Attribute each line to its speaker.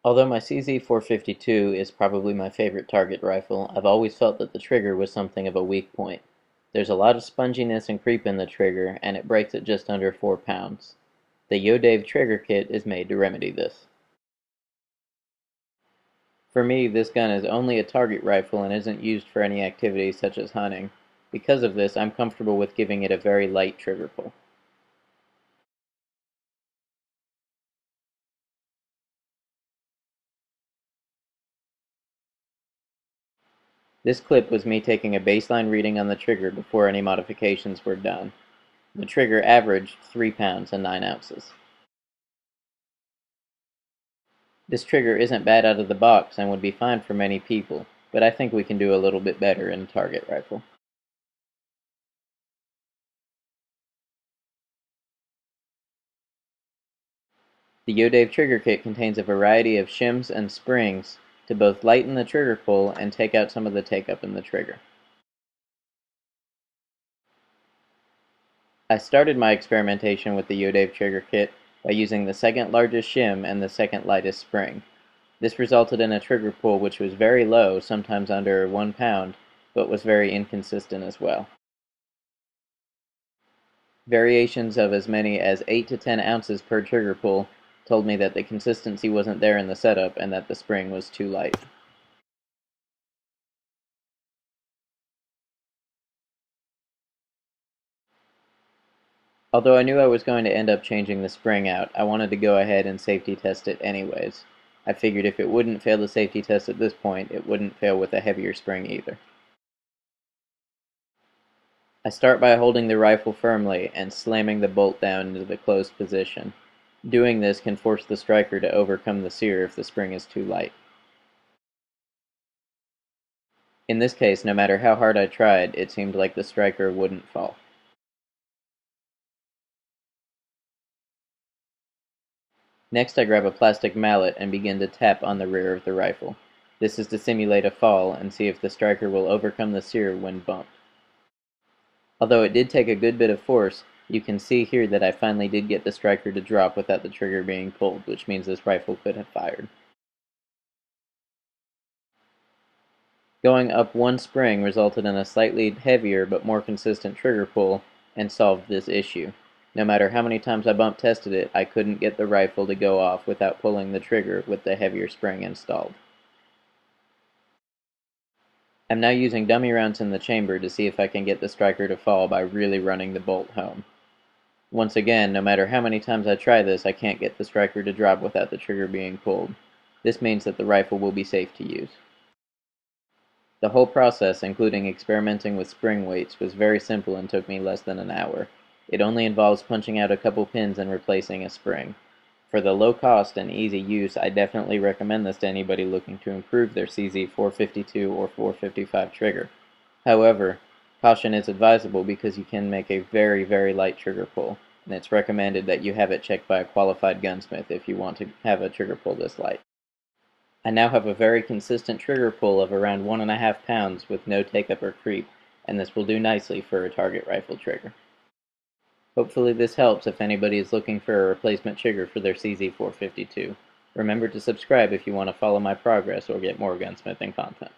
Speaker 1: Although my CZ452 is probably my favorite target rifle, I've always felt that the trigger was something of a weak point. There's a lot of sponginess and creep in the trigger, and it breaks at just under 4 pounds. The YoDave trigger kit is made to remedy this. For me, this gun is only a target rifle and isn't used for any activities such as hunting. Because of this, I'm comfortable with giving it a very light trigger pull. This clip was me taking a baseline reading on the trigger before any modifications were done. The trigger averaged 3 pounds and 9 ounces. This trigger isn't bad out of the box and would be fine for many people, but I think we can do a little bit better in a target rifle. The YoDave trigger kit contains a variety of shims and springs to both lighten the trigger pull and take out some of the take-up in the trigger. I started my experimentation with the YoDave trigger kit by using the second largest shim and the second lightest spring. This resulted in a trigger pull which was very low, sometimes under 1 pound, but was very inconsistent as well. Variations of as many as 8 to 10 ounces per trigger pull told me that the consistency wasn't there in the setup and that the spring was too light. Although I knew I was going to end up changing the spring out, I wanted to go ahead and safety test it anyways. I figured if it wouldn't fail the safety test at this point, it wouldn't fail with a heavier spring either. I start by holding the rifle firmly and slamming the bolt down into the closed position. Doing this can force the striker to overcome the sear if the spring is too light. In this case, no matter how hard I tried, it seemed like the striker wouldn't fall. Next, I grab a plastic mallet and begin to tap on the rear of the rifle. This is to simulate a fall and see if the striker will overcome the sear when bumped. Although it did take a good bit of force, you can see here that I finally did get the striker to drop without the trigger being pulled, which means this rifle could have fired. Going up one spring resulted in a slightly heavier but more consistent trigger pull and solved this issue. No matter how many times I bump tested it, I couldn't get the rifle to go off without pulling the trigger with the heavier spring installed. I'm now using dummy rounds in the chamber to see if I can get the striker to fall by really running the bolt home. Once again, no matter how many times I try this, I can't get the striker to drop without the trigger being pulled. This means that the rifle will be safe to use. The whole process, including experimenting with spring weights, was very simple and took me less than an hour. It only involves punching out a couple pins and replacing a spring. For the low cost and easy use, I definitely recommend this to anybody looking to improve their CZ452 or 455 trigger. However, caution is advisable because you can make a very, very light trigger pull, and it's recommended that you have it checked by a qualified gunsmith if you want to have a trigger pull this light. I now have a very consistent trigger pull of around 1.5 pounds with no take-up or creep, and this will do nicely for a target rifle trigger. Hopefully this helps if anybody is looking for a replacement trigger for their CZ452. Remember to subscribe if you want to follow my progress or get more gunsmithing content.